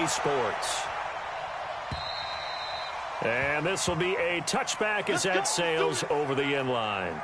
EA Sports. And this will be a touchback as that sails over the end line.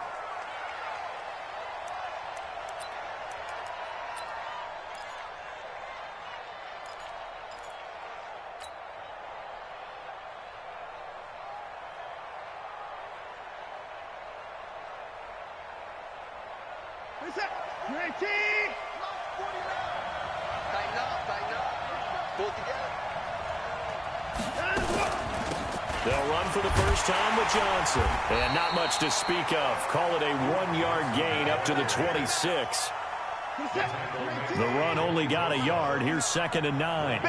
They'll run for the first time with Johnson. And not much to speak of. Call it a 1-yard gain up to the 26. The run only got a yard. Here's 2nd and 9.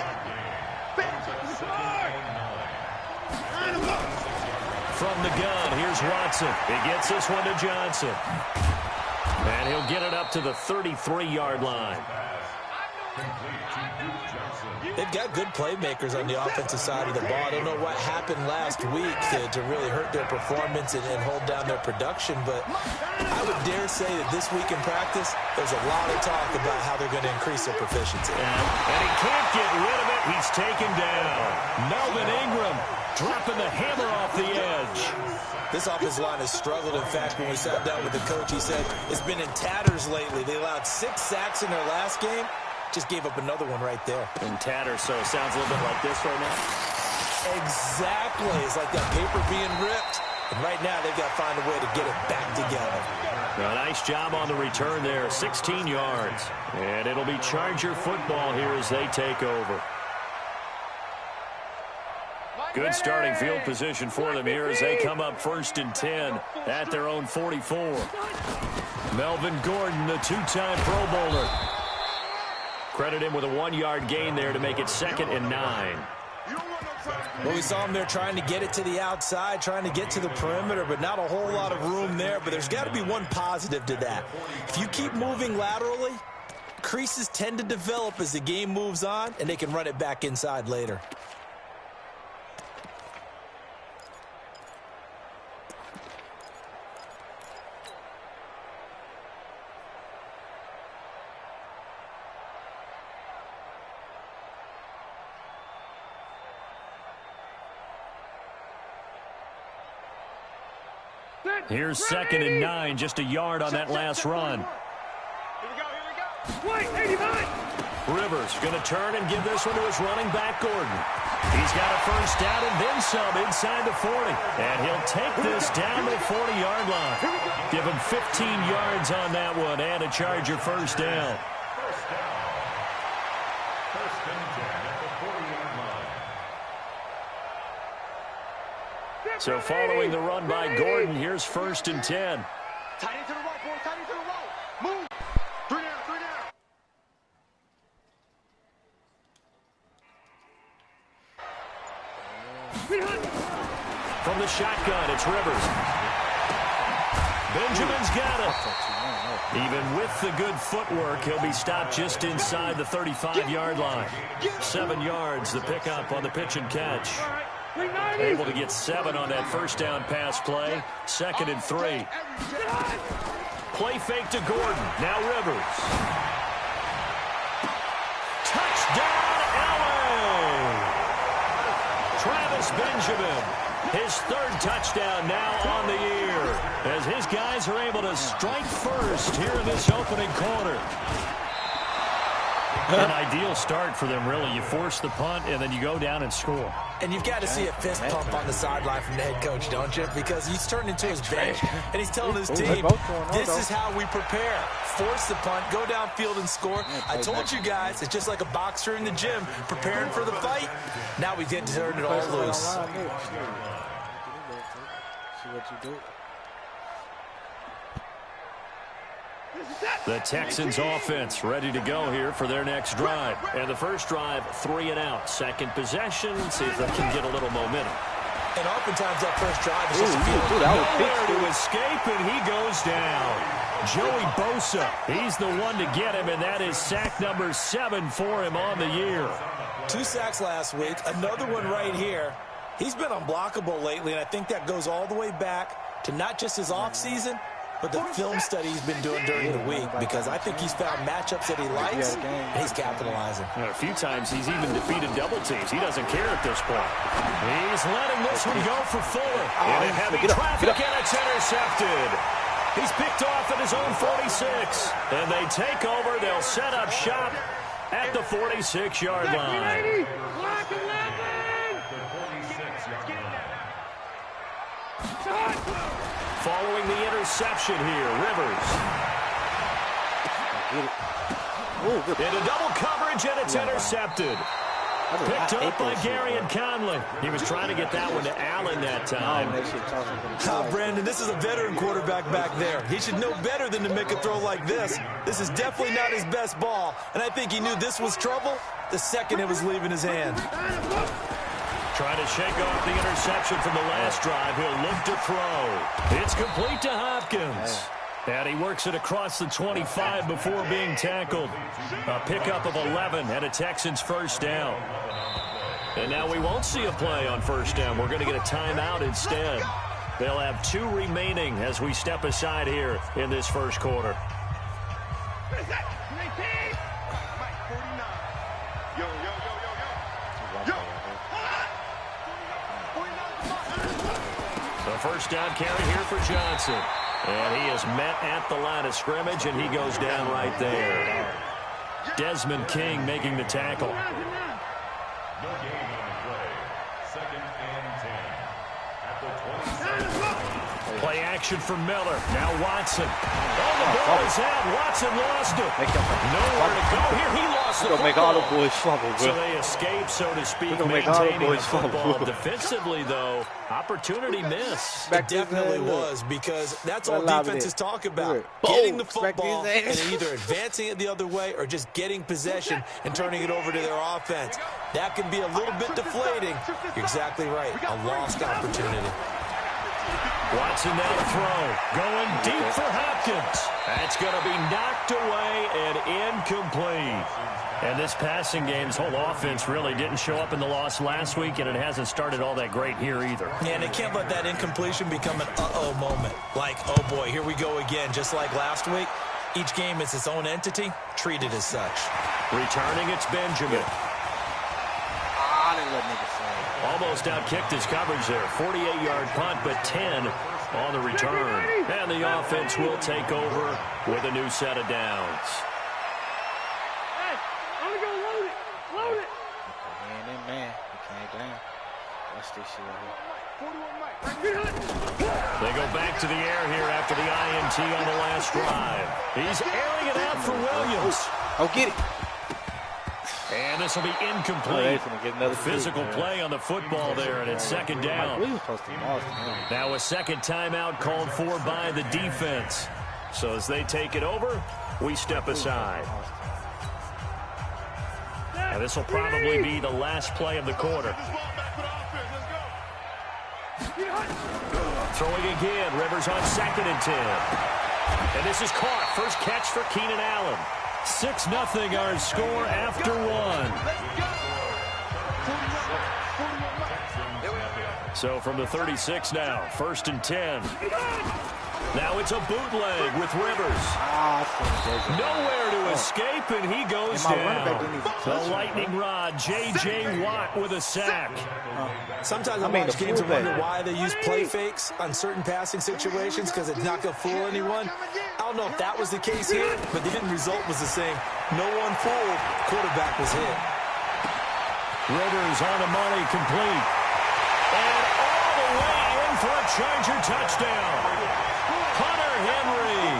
From the gun, here's Watson. He gets this one to Johnson. And he'll get it up to the 33-yard line. They've got good playmakers on the offensive side of the ball. I don't know what happened last week to really hurt their performance and hold down their production, but I would dare say that this week in practice, there's a lot of talk about how they're going to increase their proficiency. And he can't get rid of it. He's taken down. Melvin Ingram dropping the hammer off the edge. This offensive line has struggled. In fact, when we sat down with the coach, he said it's been in tatters lately. They allowed 6 sacks in their last game. Just gave up another one right there. In tatters, so it sounds a little bit like this right now. Exactly. It's like that paper being ripped. And right now, they've got to find a way to get it back together. A nice job on the return there. 16 yards. And it'll be Charger football here as they take over. Good starting field position for them here as they come up 1st and 10 at their own 44. Melvin Gordon, the 2-time Pro Bowler. Credit him with a 1-yard gain there to make it 2nd and 9. Well, we saw him there trying to get it to the outside, trying to get to the perimeter, but not a whole lot of room there. But there's got to be one positive to that. If you keep moving laterally, creases tend to develop as the game moves on, and they can run it back inside later. Here's 2nd and 9, just a yard on that last run. Here we go. Wait, 89. Rivers going to turn and give this one to his running back, Gordon. He's got a first down and then some inside the 40. And he'll take this down to the 40-yard line. Give him 15 yards on that one and a Charger first down. So following the run by Gordon, here's 1st and 10. Tight into the right, boy. Tight into the right. Move. 3 down, 3 down. From the shotgun, it's Rivers. Benjamin's got it. Even with the good footwork, he'll be stopped just inside the 35-yard line. 7 yards, the pickup on the pitch and catch. Able to get 7 on that first down pass play. 2nd and 3. Play fake to Gordon. Now Rivers. Touchdown, LA! Travis Benjamin. His 3rd touchdown now on the year. As his guys are able to strike first here in this opening quarter. An ideal start for them, really. You force the punt, and then you go down and score. And you've got to see a fist pump on the sideline from the head coach, don't you? Because he's turned into his bench, and he's telling his team, this is how we prepare. Force the punt, go downfield and score. I told you guys, it's just like a boxer in the gym preparing for the fight. Now we get to turn it all loose. See what you do. The Texans offense ready to go here for their next drive. And the first drive, 3 and out. Second possession, see if they can get a little momentum. And oftentimes that first drive is just a field. Nowhere to escape, and he goes down. Joey Bosa, he's the one to get him, and that is sack number 7 for him on the year. 2 sacks last week, another one right here. He's been unblockable lately, and I think that goes all the way back to not just his offseason, but the film study he's been doing during the week, because I think he's found matchups that he likes, and he's capitalizing. A few times he's even defeated double teams. He doesn't care at this point. He's letting this one go for Fuller. In a heavy traffic, and it's intercepted. He's picked off at his own 46. And they take over. They'll set up shop at the 46-yard line. Following the interception here, Rivers. Into double coverage, and it's intercepted. Picked up by Gary and Conley. He was trying to get that one to Allen that time. Brandon, this is a veteran quarterback back there. He should know better than to make a throw like this. This is definitely not his best ball, and I think he knew this was trouble the second it was leaving his hand. Trying to shake off the interception from the last drive. He'll look to throw. It's complete to Hopkins. And he works it across the 25 before being tackled. A pickup of 11 and a Texans first down. And now we won't see a play on first down. We're going to get a timeout instead. They'll have 2 remaining as we step aside here in this first quarter. The first down carry here for Johnson. And he is met at the line of scrimmage, and he goes down right there. Desmond King making the tackle. Play action for Miller. Now Watson. Oh, the ball is out. Watson lost it. Nowhere to go here. He lost the football. So they escape, so to speak, maintaining the football. Defensively, though, opportunity miss. It definitely was, because that's all defenses talk about. Getting the football and either advancing it the other way or just getting possession and turning it over to their offense. That can be a little bit deflating. You're exactly right. A lost opportunity. Watson now to throw. Going deep for Hopkins. That's going to be knocked away and incomplete. And this passing game's whole offense really didn't show up in the loss last week, and it hasn't started all that great here either. Yeah, and they can't let that incompletion become an uh-oh moment. Like, oh boy, here we go again. Just like last week, each game is its own entity, treated as such. Returning, it's Benjamin. Almost outkicked his coverage there. 48-yard punt, but 10 on the return. And the offense will take over with a new set of downs. Hey, I'm going to go load it. Load it. Man, that man, he came down. Watch this shit right here. They go back to the air here after the INT on the last drive. He's airing it out for Williams. Oh, get it. And this will be incomplete. Physical play on the football there, and it's second down. Now a second timeout called for by the defense. So as they take it over, we step aside. Now this will probably be the last play of the quarter. Throwing again, Rivers on 2nd and 10. And this is caught. First catch for Keenan Allen. 6-0 our score after 1. So from the 36 now, 1st and 10. Now it's a bootleg with Rivers. Nowhere to escape, and he goes down. The lightning rod, J.J. Watt with a sack. Sometimes I watch games and wonder why they use play fakes on certain passing situations, because it's not going to fool anyone. I don't know if that was the case here, but the end result was the same. No one fooled. Quarterback was hit. Rivers on the money, complete. And all the way in for a Charger touchdown. Hunter Henry,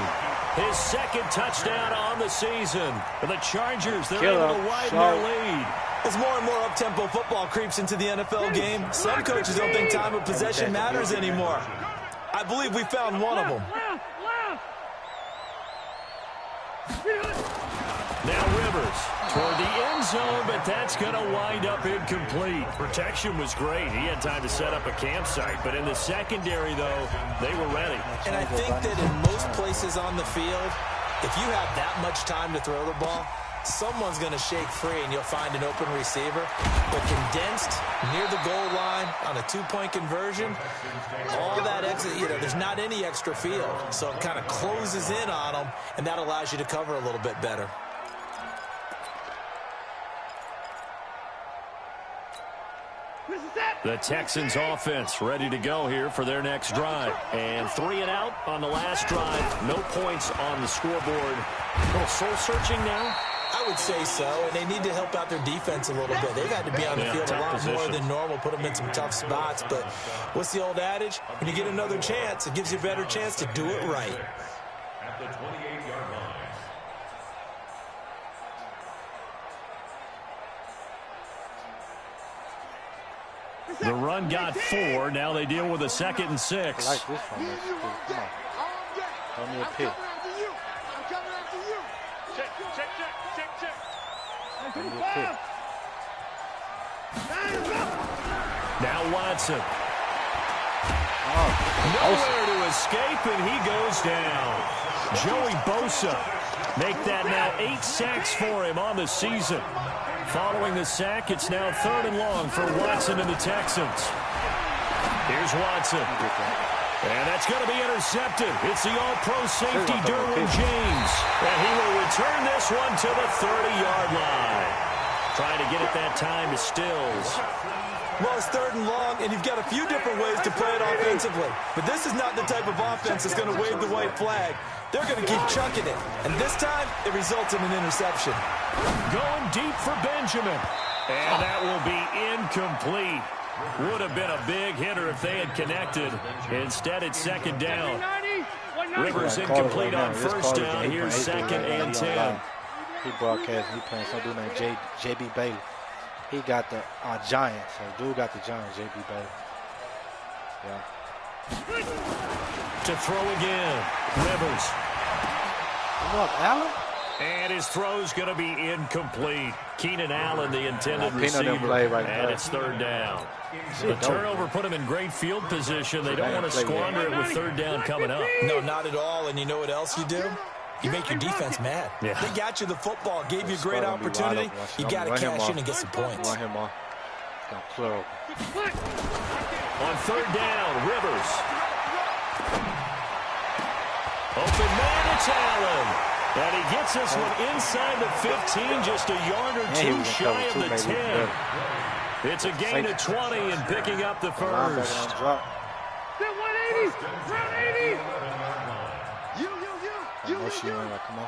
his 2nd touchdown on the season. For the Chargers, they're able to widen their lead. As more and more up-tempo football creeps into the NFL game, some coaches don't think time of possession matters anymore. I believe we found one of them. Now Rivers toward the end zone, but that's going to wind up incomplete. Protection was great. He had time to set up a campsite, but in the secondary, though, they were ready. And I think that in most places on the field, if you have that much time to throw the ball, someone's going to shake free and you'll find an open receiver. But condensed near the goal line on a two-point conversion, all that exit, there's not any extra field. So it kind of closes in on them, and that allows you to cover a little bit better. The Texans offense ready to go here for their next drive. And 3 and out on the last drive. No points on the scoreboard. A little soul-searching now? I would say so, and they need to help out their defense a little bit. They've had to be on the field a lot more than normal, put them in some tough spots. But what's the old adage? When you get another chance, it gives you a better chance to do it right. At the 28-yard line. The run got 4. Now they deal with a 2nd and 6. I like this one. Come on. Throw me a pick. Throw me a pick. Now Watson. Oh, Nowhere to escape, and he goes down. Joey Bosa make that now 8 sacks for him on the season. Following the sack, it's now 3rd and long for Watson and the Texans. Here's Watson. And that's going to be intercepted. It's the all-pro safety, Derwin James. And he will return this one to the 30-yard line. Trying to get it that time to Stills. Well, it's 3rd and long, and you've got a few different ways to play it offensively. But this is not the type of offense that's going to wave the white flag. They're going to keep chucking it. And this time, it results in an interception. Going deep for Benjamin. And that will be incomplete. Would have been a big hitter if they had connected. Instead, it's 2nd down. Rivers incomplete on 1st down. Here's 2nd and 10. He broadcasting. He playing some dude named J.B. Bailey. He got the Giants. So dude got the Giants, J.B. Bailey. Yeah. To throw again. Rivers. Come up, Allen. And his throw's going to be incomplete. Keenan Allen, the intended receiver, and it's 3rd down. The turnover put him in great field position. They don't want to squander it with 3rd down coming up. No, not at all. And you know what else you do? You make your defense mad. Yeah. They got you the football, gave you a great opportunity. You got to cash in and get some points. Run him off. On 3rd down, Rivers. Open man, it's Allen. And he gets this one inside the 15, just a yard or 2 shy of the 10. It's a gain of 20 and picking up the first. 180! 180! Come on.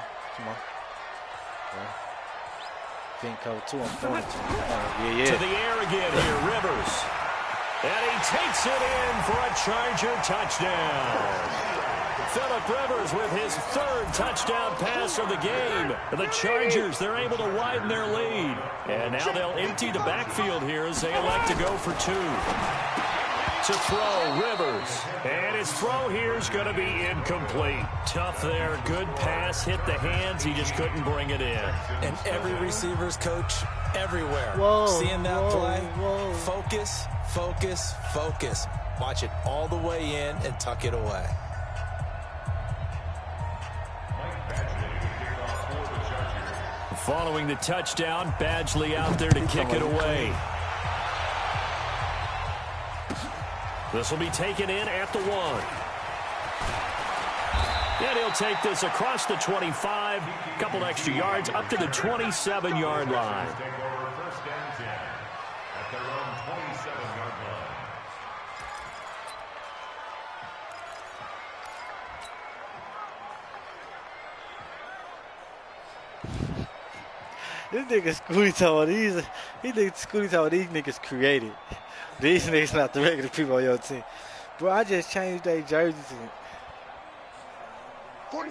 Think cover 2 on 20. To the air again here, Rivers. And he takes it in for a Charger touchdown. Phillip Rivers with his 3rd touchdown pass of the game. The Chargers, they're able to widen their lead. And now they'll empty the backfield here as they elect to go for 2. To throw, Rivers. And his throw here is going to be incomplete. Tough there. Good pass. Hit the hands. He just couldn't bring it in. And every receiver's coach everywhere. Whoa, seeing that play. Whoa. Focus, focus, focus. Watch it all the way in and tuck it away. Following the touchdown, Badgley out there to kick it away. This will be taken in at the 1. And he'll take this across the 25, a couple extra yards, up to the 27-yard line. This nigga Scootie told these. He thinks Scootie told these niggas created. These niggas not the regular people on your team. Bro, I just changed their jerseys.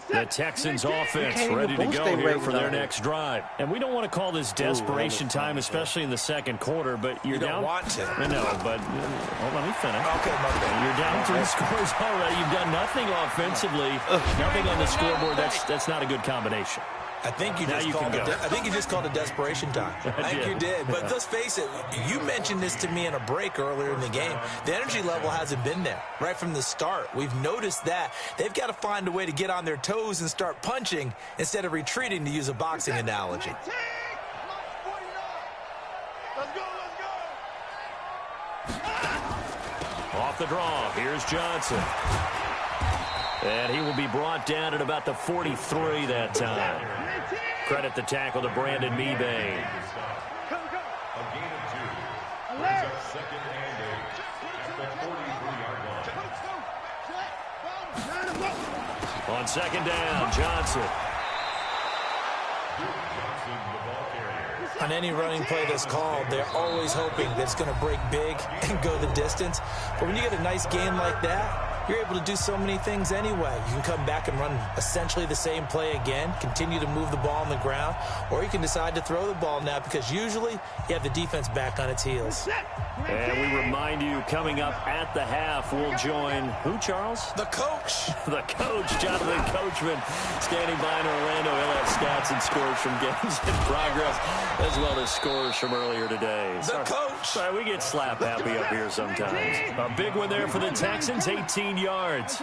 The Texans offense ready to go here for their next drive. And we don't want to call this desperation time, especially in the 2nd quarter, but you're down. You don't want to. No, but let me finish. Okay, my bad. You're down 3 scores already. You've done nothing offensively, nothing on the scoreboard. That's not a good combination. I think you just called a desperation time. I think you did. But let's face it, you mentioned this to me in a break earlier in the game. The energy level hasn't been there right from the start. We've noticed that. They've got to find a way to get on their toes and start punching instead of retreating, to use a boxing analogy. Off the draw, here's Johnson. And he will be brought down at about the 43 that time. Credit the tackle to Brandon Mebane. On second down, Johnson. On any running play that's called, they're always hoping that it's going to break big and go the distance. But when you get a nice game like that, you're able to do so many things anyway. You can come back and run essentially the same play again, continue to move the ball on the ground, or you can decide to throw the ball now because usually you have the defense back on its heels. And we remind you, coming up at the half, we'll join who, Charles? The coach. The coach, Jonathan Coachman, standing by in Orlando. He'll have stats and scores from games in progress, as well as scores from earlier today. The coach. Sorry, we get slap happy up here sometimes. A big one there for the Texans, 18 yards.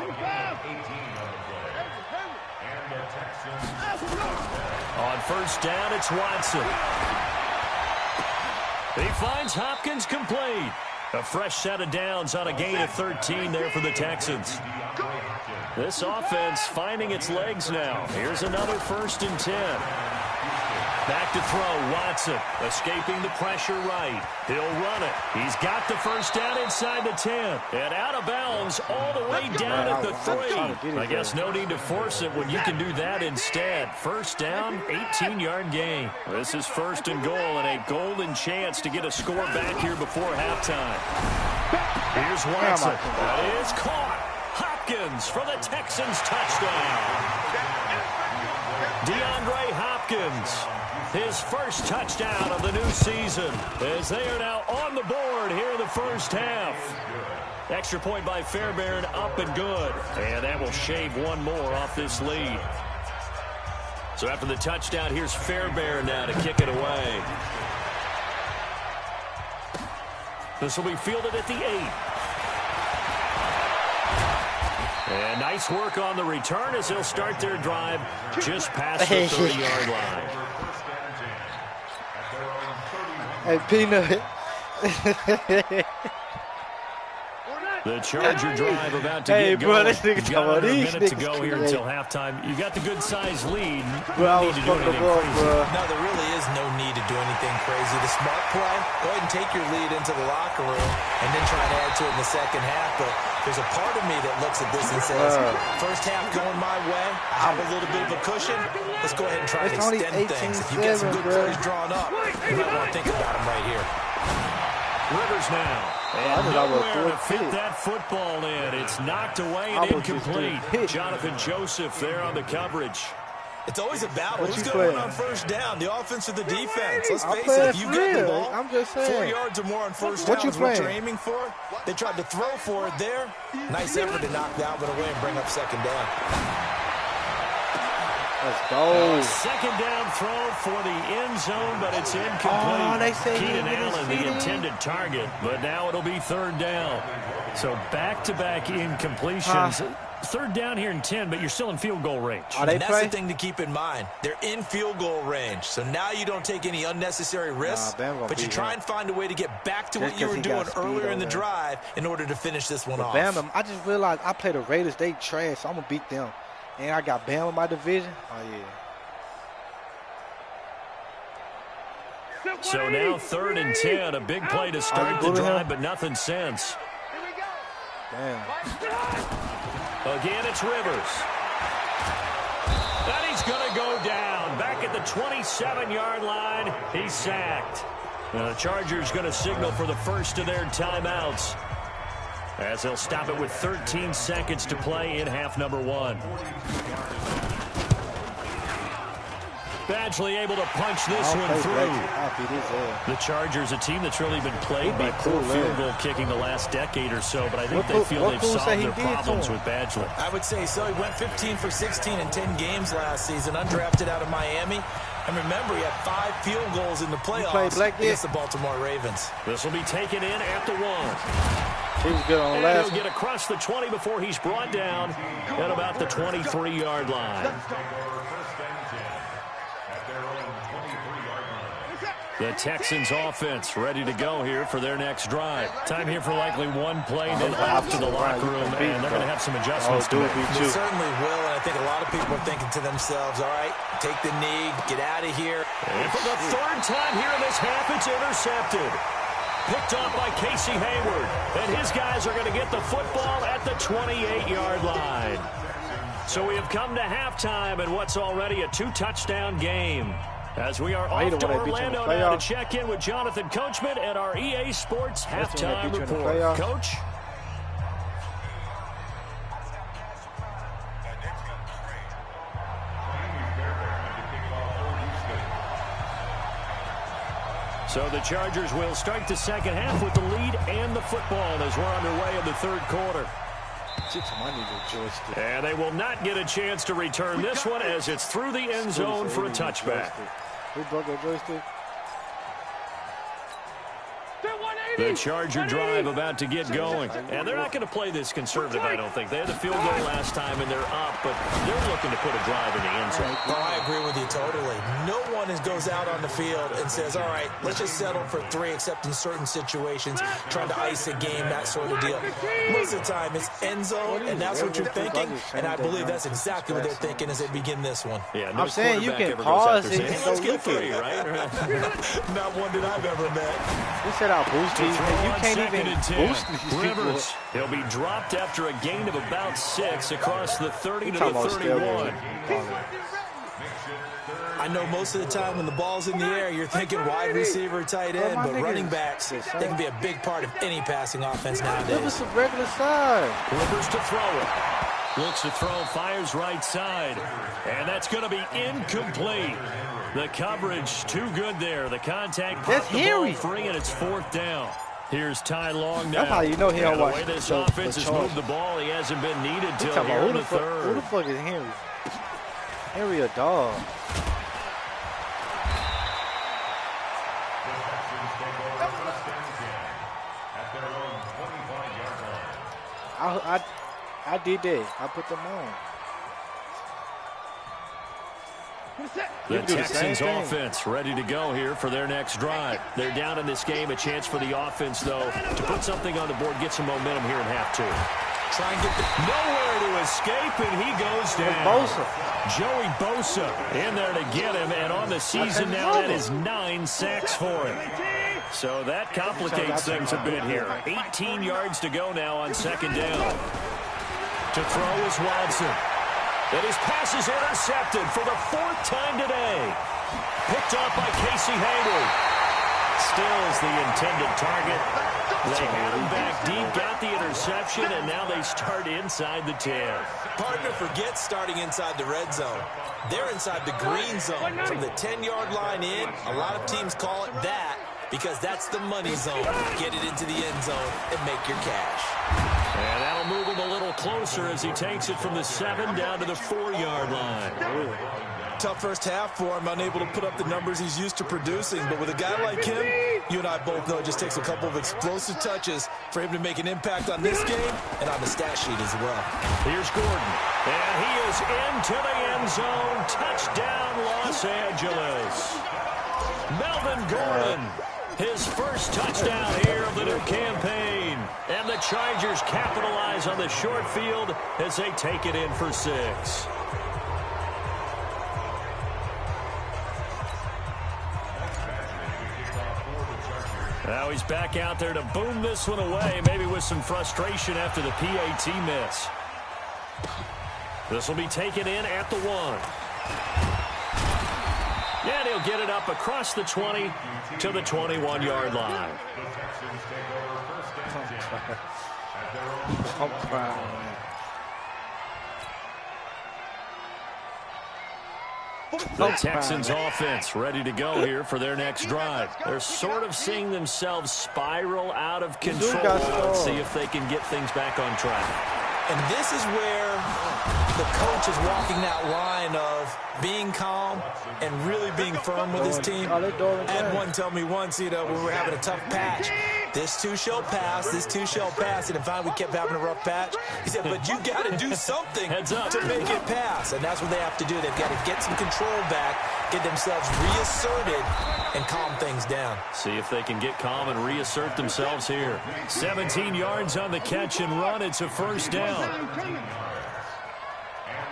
On first down, it's Watson. He finds Hopkins complete. A fresh set of downs on a gain of 13 there for the Texans. This offense finding its legs now. Here's another 1st and 10. Back to throw, Watson, escaping the pressure right. He'll run it. He's got the first down inside the 10. And out of bounds all the way down at the 3. I guess no need to force it when you can do that instead. First down, 18-yard gain. This is 1st and goal and a golden chance to get a score back here before halftime. Here's Watson. That is caught. Hopkins for the Texans touchdown. DeAndre Hopkins. His first touchdown of the new season as they are now on the board here in the first half. Extra point by Fairbairn, up and good. And that will shave one more off this lead. So after the touchdown, here's Fairbairn now to kick it away. This will be fielded at the 8. And nice work on the return as they'll start their drive just past the 30-yard line. Hey, Peanut. The Charger drive about to get going. This nigga You've got talking about another these minute to go niggas here crazy. until halftime. You got the good-sized lead. Bro, I You was need to do fucking anything up, crazy. bro. No, there really is no need to do anything crazy. The smart play, go ahead and take your lead into the locker room and then try to add to it in the second half. But there's a part of me that looks at this and says, first half going my way, I have a little bit of a cushion. Let's go ahead and try to It's only extend things. If you get some good 18-7, bro. plays drawn up, you might want to think about them right here. Rivers now. I And thought I was nowhere to fit pick. that football in. It's knocked away I and was just incomplete. doing pick. Jonathan Joseph there on the coverage. It's always a battle. What Who's you going playing? on first down, the offense or the defense? Let's I'm face playing it, if you get the real. ball, I'm just 4 saying. yards or more on first What down you is what you're playing? aiming for. They tried to throw for it there. Nice effort to knock that one away and bring up second down. Let's go. Second down throw for the end zone, but it's incomplete. Oh, they say he Keenan didn't get his Allen, feet the in. intended target, but now it'll be third down. So back-to-back incompletions. Third down here in 10, but you're still in field goal range. Are they And that's play? the thing to keep in mind. They're in field goal range. So now you don't take any unnecessary risks, Bam gonna but you beat try him. and find a way to get back to Just what you 'cause were he doing got speed earlier in the over there. drive in order to finish this one But off. Bama, I just realized I play the Raiders. They trash, so I'm going to beat them. And I got Bama in my division. Oh, yeah. So now third and 10, a big play to start the drive, but nothing since. Damn. Again, it's Rivers. And he's going to go down. Back at the 27-yard line, he's sacked. The Chargers going to signal for the first of their timeouts, as they'll stop it with 13 seconds to play in half number 1. Back Badgley able to punch this one through. The Chargers, a team that's really been plagued by poor field goal kicking the last decade or so, but I think they feel they've solved their problems with Badgley. I would say so. He went 15 for 16 in 10 games last season, undrafted out of Miami. And remember, he had 5 field goals in the playoffs against the Baltimore Ravens. This will be taken in at the 1. He was good on the last. He'll get across the 20 before he's brought down at about the 23-yard line. The Texans offense ready to go here for their next drive. Time here for likely one play, then off to the locker room, and they're going to have some adjustments to make. They certainly will, and I think a lot of people are thinking to themselves, all right, take the knee, get out of here. And for the 3rd time here in this half, it's intercepted. Picked off by Casey Hayward, and his guys are going to get the football at the 28-yard line. So we have come to halftime in what's already a 2-touchdown game. As we are off to Orlando now to check in with Jonathan Coachman at our EA Sports Halftime Report. Coach? So the Chargers will start the second half with the lead and the football as we're underway in the 3rd quarter. And they will not get a chance to return this one as it's through the end zone for a touchback. Who broke that joystick? The Charger drive about to get going. And they're not going to play this conservative, I don't think. They had the field goal last time, and they're up, but they're looking to put a drive in the end zone. Oh, I agree with you totally. No one goes out on the field and says, all right, let's just settle for 3, except in certain situations, trying to ice a game, that sort of deal. Most of the time, it's end zone, and that's what you're thinking, and I believe that's exactly what they're thinking as they begin this one. Yeah, no, I'm saying you can pause it and go look at it. Right? Not one that I've ever met. We said I'll boost these, and you can't even boost these people. He'll be dropped after a gain of about 6 across the 30 to the 31. I know most of the time when the ball's in the air, you're thinking wide receiver, tight end, but running backs, they can be a big part of any passing offense nowadays. Give us a regular side. Rivers to throw it. Looks to throw, fires right side. And that's going to be incomplete. The coverage too good there. The contact popped the ball free, and it's 4th down. Here's Ty Long now. That's how you know he don't watch the way this offense has moved the ball, he hasn't been needed till here in the 3rd. Who the fuck is Henry? Henry a dog. I did that. I put them on. The Texans offense ready to go here for their next drive. They're down in this game. A chance for the offense, though, to put something on the board, get some momentum here in half 2. Try and get nowhere to escape, and he goes down. Joey Bosa in there to get him, and on the season now, that is 9 sacks for him. So that complicates things a bit here. 18 yards to go now on 2nd down. To throw is Watson. And his pass is intercepted for the 4th time today. Picked off by Casey Hayward. Stills the intended target. They had him back deep, got the interception, and now they start inside the 10. Partner forgets starting inside the red zone. They're inside the green zone. From the 10-yard line in, a lot of teams call it that because that's the money zone. Get it into the end zone and make your cash. And that'll move him a little closer as he takes it from the 7 down to the 4-yard line. Tough first half for him, unable to put up the numbers he's used to producing. But with a guy like him, you and I both know it just takes a couple of explosive touches for him to make an impact on this game and on the stat sheet as well. Here's Gordon. And he is into the end zone. Touchdown, Los Angeles. Melvin Gordon. His first touchdown here of the new campaign. And the Chargers capitalize on the short field as they take it in for 6. Now he's back out there to boom this one away, maybe with some frustration after the PAT miss. This will be taken in at the 1. And he'll get it up across the 20 to the 21-yard line. I'm crying. The Texans offense ready to go here for their next drive. They're sort of seeing themselves spiral out of control. Let's see if they can get things back on track. And this is where the coach is walking that line of being calm and really being firm with his team. I had one tell me once, when we were having a tough patch, this too shall pass, this too shall pass. And finally we kept having a rough patch. He said, but you got to do something to make it pass. And that's what they have to do. They've got to get some control back, get themselves reasserted, and calm things down. See if they can get calm and reassert themselves here. 17 yards on the catch and run. It's a first down. And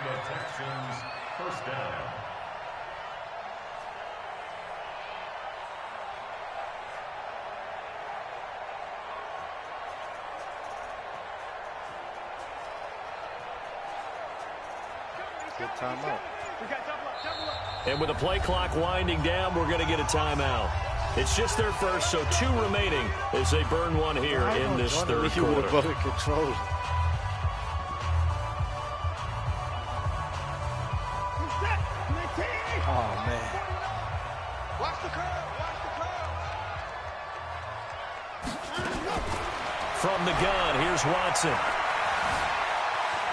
the Texans first down. Good timeout. And with the play clock winding down, we're going to get a timeout. It's just their first, so 2 remaining as they burn one here in this third quarter. Control. Oh, man. Watch the curve. From the gun, here's Watson.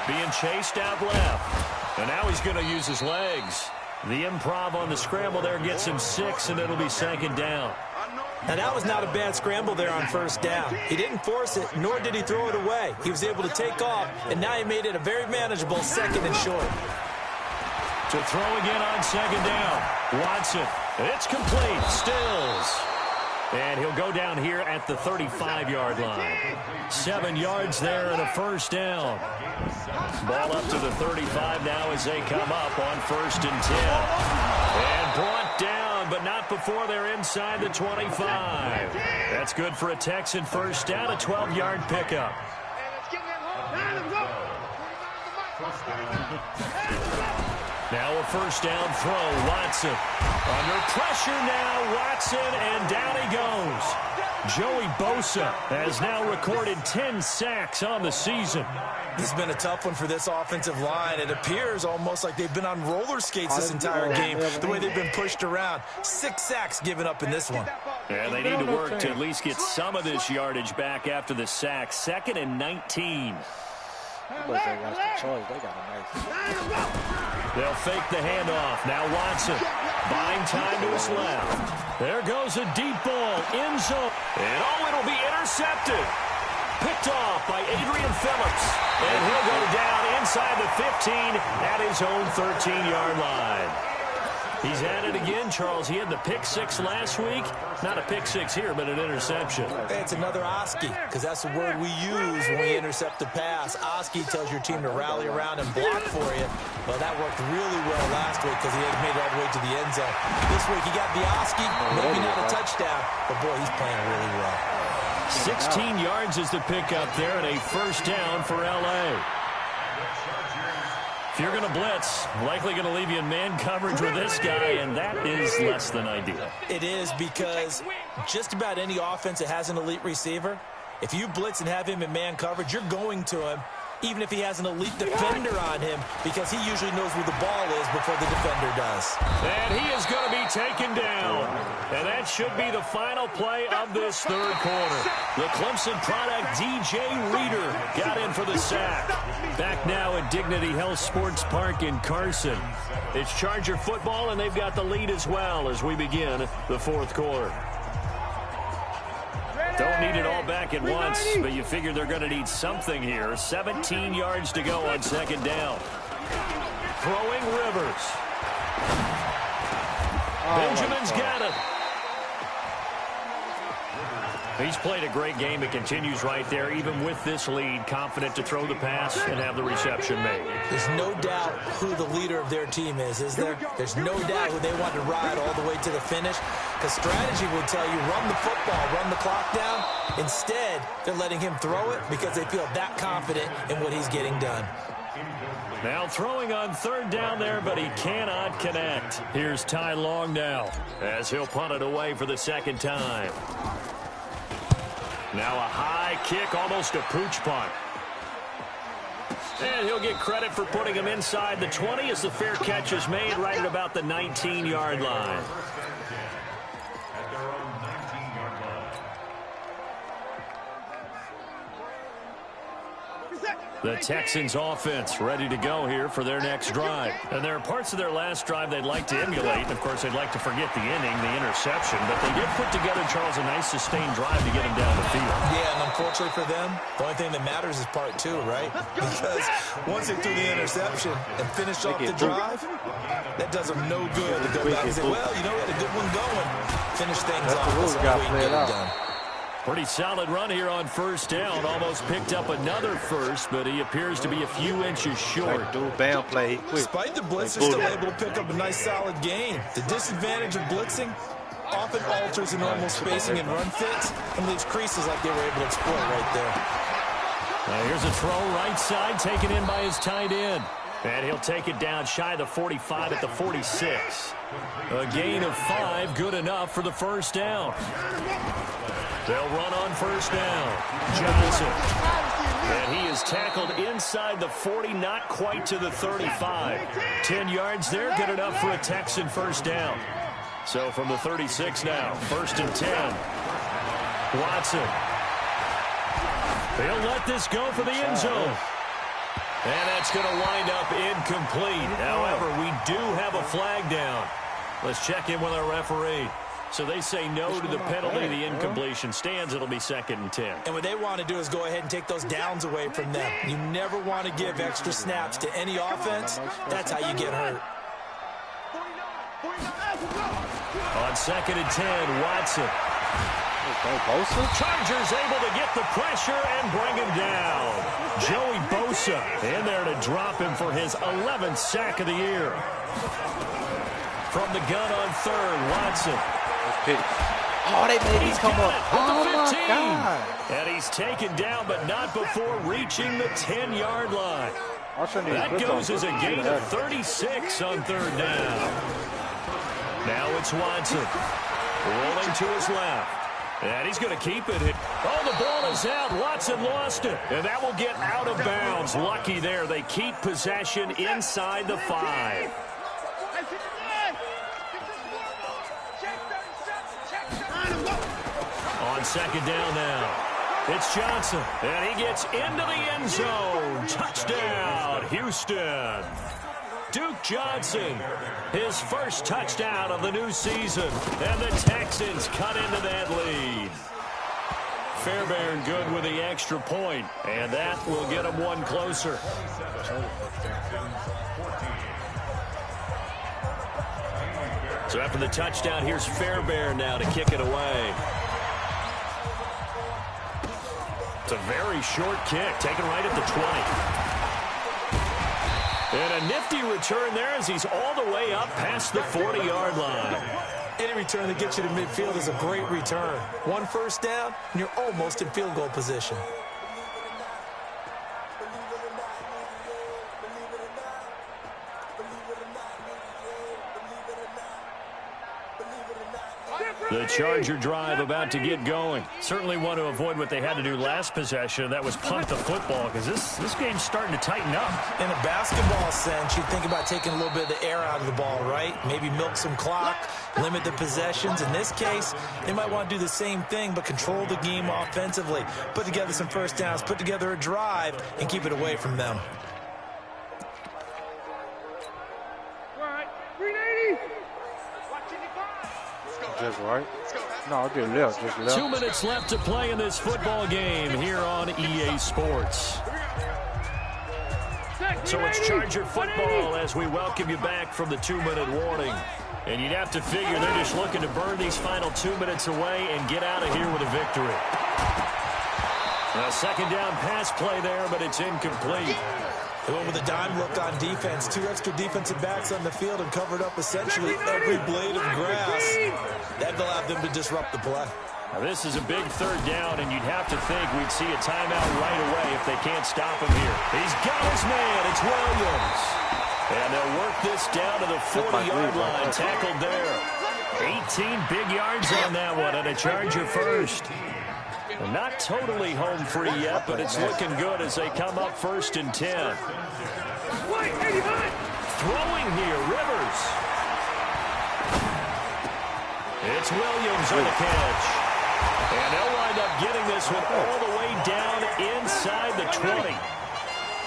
Being chased out left. And now he's going to use his legs. The improv on the scramble there gets him 6, and it'll be second down. Now, that was not a bad scramble there on first down. He didn't force it, nor did he throw it away. He was able to take off, and now he made it a very manageable second and short. To throw again on second down. Watson. It's complete. Stills. And he'll go down here at the 35-yard line. 7 yards there and a first down. Ball up to the 35 now as they come up on 1st and 10. And brought down, but not before they're inside the 25. That's good for a Texan first down, a 12-yard pickup. Now a first down throw, Watson. Under pressure now, Watson, and down he goes. Joey Bosa has now recorded 10 sacks on the season. This has been a tough one for this offensive line. It appears almost like they've been on roller skates this entire game, the way they've been pushed around. 6 sacks given up in this one. And they need to work to at least get some of this yardage back after the sack. 2nd and 19. But they got some choice. They got a nice. They'll fake the handoff. Now Watson buying time to his left. There goes a deep ball, end zone. And it'll be intercepted. Picked off by Adrian Phillips. And he'll go down inside the 15 at his own 13-yard line. He's at it again, Charles. He had the pick 6 last week. Not a pick 6 here, but an interception. It's another Oski, because that's the word we use when we intercept the pass. Oski tells your team to rally around and block for you. Well, that worked really well last week because he had made it all the way to the end zone. This week he got the Oski, maybe not a touchdown, but boy, he's playing really well. 16 yards is the pickup there, and a first down for L.A. If you're going to blitz, likely going to leave you in man coverage with this guy, and that is less than ideal. It is, because just about any offense that has an elite receiver, if you blitz and have him in man coverage, you're going to him, even if he has an elite defender on him, because he usually knows where the ball is before the defender does. And he is going to be taken down. And that should be the final play of this third quarter. The Clemson product, DJ Reader, got in for the sack. Back now at Dignity Health Sports Park in Carson. It's Charger football, and they've got the lead as well as we begin the fourth quarter. Don't need it all back at once, but you figure they're going to need something here. 17 yards to go on second down. Throwing Rivers. Benjamin's got it. He's played a great game. It continues right there, even with this lead, confident to throw the pass and have the reception made. There's no doubt who the leader of their team is there? There's no doubt who they want to ride all the way to the finish, because strategy would tell you run the football, run the clock down. Instead, they're letting him throw it because they feel that confident in what he's getting done. Now throwing on third down there, but he cannot connect. Here's Ty Long now as he'll punt it away for the second time. Now a high kick, almost a pooch punt. And he'll get credit for putting him inside the 20 as the fair catch is made right at about the 19-yard line. The Texans offense ready to go here for their next drive. And there are parts of their last drive they'd like to emulate. Of course, they'd like to forget the inning, the interception. But they did put together, Charles, a nice sustained drive to get him down the field. Yeah, and unfortunately for them, the only thing that matters is part two, right? Because once they threw the interception and finished off the drive, that does them no good to go back and say, well, you know, we had a good one going. Finish things off. That's the way you get it done. Pretty solid run here on first down. Almost picked up another first, but he appears to be a few inches short. Bam play. Despite the blitz, they're still able to pick up a nice solid gain. The disadvantage of blitzing often alters the normal spacing and run fits and leaves creases like they were able to exploit right there. Now here's a throw right side taken in by his tight end. And he'll take it down shy of the 45 at the 46. A gain of 5, good enough for the first down. They'll run on first down. Johnson. And he is tackled inside the 40, not quite to the 35. 10 yards there, good enough for a Texan first down. So from the 36 now, 1st and 10. Watson. They'll let this go for the end zone. And that's going to wind up incomplete. However, we do have a flag down. Let's check in with our referee. So they say no to the penalty. The incompletion stands. It'll be 2nd and 10. And what they want to do is go ahead and take those downs away from them. You never want to give extra snaps to any offense. That's how you get hurt. On 2nd and 10, Watson. Chargers able to get the pressure and bring him down. Joey Bosa in there to drop him for his 11th sack of the year. From the gun on 3rd, Watson. Oh, they made him come up. Oh, my God. And he's taken down, but not before reaching the 10-yard line. That goes as a gain of 36 on 3rd down. Now it's Watson. Rolling to his left. And he's going to keep it. Oh, the ball is out. Watson lost it. And that will get out of bounds. Lucky there. They keep possession inside the 5. On 2nd down now. It's Johnson. And he gets into the end zone. Touchdown, Houston. Duke Johnson, his first touchdown of the new season. And the Texans cut into that lead. Fairbairn good with the extra point. And that will get him one closer. So after the touchdown, here's Fairbairn now to kick it away. It's a very short kick, taken right at the 20. And a nifty return there as he's all the way up past the 40-yard line. Any return that gets you to midfield is a great return. 1 first down, and you're almost in field goal position. The Charger drive about to get going. Certainly want to avoid what they had to do last possession. That was punt the football, because this game's starting to tighten up. In a basketball sense, you think about taking a little bit of the air out of the ball, right? Maybe milk some clock, limit the possessions. In this case, they might want to do the same thing, but control the game offensively. Put together some first downs, put together a drive, and keep it away from them. Just right. No, just left. Just left. 2 minutes left to play in this football game here on EA Sports. So it's Charger football as we welcome you back from the 2-minute warning. And you'd have to figure they're just looking to burn these final 2 minutes away and get out of here with a victory. A 2nd down pass play there, but it's incomplete. They went with a dime look on defense. 2 extra defensive backs on the field and covered up essentially every blade of grass. That allowed them to disrupt the play. Now this is a big 3rd down, and you'd have to think we'd see a timeout right away if they can't stop him here. He's got his man. It's Williams. And they'll work this down to the 40-yard line. Tackled there. 18 big yards on that one, and a Charger first. Not totally home free yet, but it's looking good as they come up 1st and 10. Throwing here, Rivers. It's Williams on the catch. And they'll wind up getting this one all the way down inside the 20.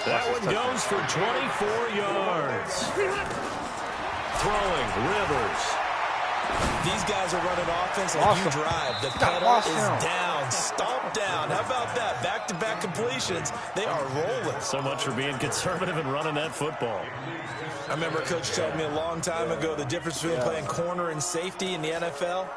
That one goes for 24 yards. Throwing, Rivers. These guys are running offense like you drive. The pedal is down, stomped down. How about that? Back-to-back completions. They are rolling. So much for being conservative and running that football. I remember a coach told me a long time ago the difference between playing corner and safety in the NFL.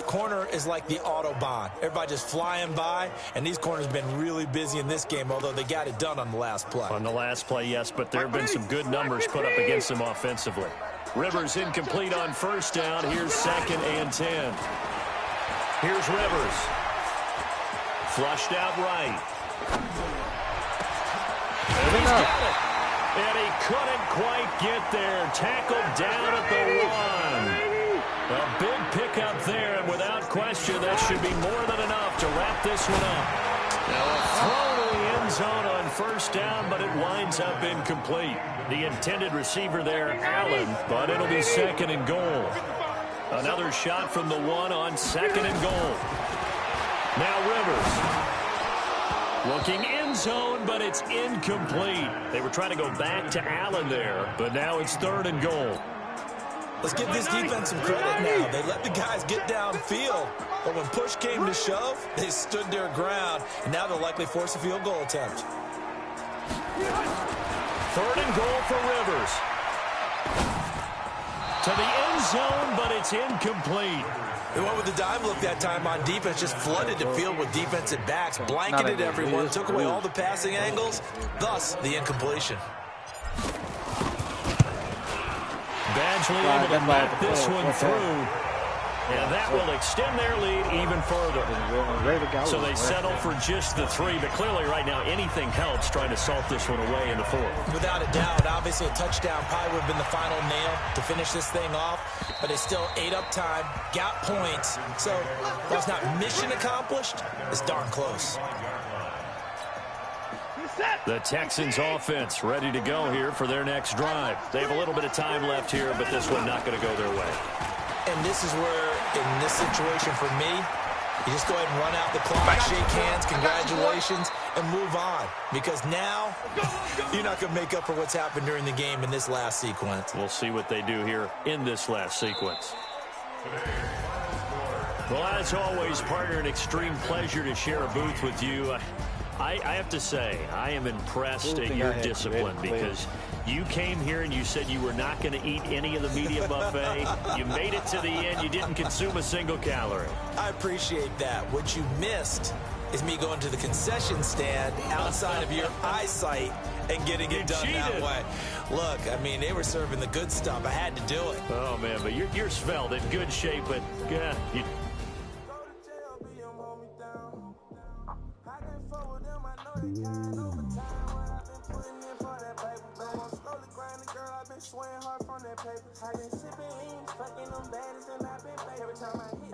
Corner is like the Autobahn. Everybody just flying by, and these corners have been really busy in this game, although they got it done on the last play. On the last play, yes, but there have been some good numbers put up against them offensively. Rivers incomplete on 1st down. Here's 2nd and 10. Here's Rivers. Flushed out right. And he's got it. And he couldn't quite get there. Tackled down at the 1. A big pickup there, and without question, that should be more than enough to wrap this one up. Now a throw to the end zone on 1st down, but it winds up incomplete. The intended receiver there, Allen, but it'll be 2nd and goal. Another shot from the 1 on 2nd and goal. Now Rivers. Looking end zone, but it's incomplete. They were trying to go back to Allen there, but now it's 3rd and goal. Let's give this defense some credit now. They let the guys get downfield, but when push came to shove, they stood their ground, and now they'll likely force a field goal attempt. 3rd and goal for Rivers. To the end zone, but it's incomplete. They went with the dive look that time on defense, just flooded the field with defensive backs, blanketed everyone, took away all the passing angles, thus the incompletion. Badgley able to knock this one through, and that will extend their lead even further. So they settle for just the 3, but clearly right now anything helps trying to salt this one away in the 4th. Without a doubt, obviously a touchdown probably would have been the final nail to finish this thing off, but they still ate up time, got points, so while it's not mission accomplished, it's darn close. The Texans offense ready to go here for their next drive. They have a little bit of time left here, but this one not going to go their way. And this is where, in this situation for me, you just go ahead and run out the clock, shake hands, congratulations, and move on. Because now, you're not going to make up for what's happened during the game in this last sequence. We'll see what they do here in this last sequence. Well, as always, partner, an extreme pleasure to share a booth with you. I have to say, I am impressed at your discipline because you came here and you said you were not going to eat any of the media buffet. You made it to the end. You didn't consume a single calorie. I appreciate that. What you missed is me going to the concession stand outside of your eyesight and getting it done that way. Look, I mean, they were serving the good stuff. I had to do it. Oh, man, but you're svelte, in good shape, but you... Swaying hard from that paper. I been sipping lean, fucking them baddies, and I been paid. Every time I hit the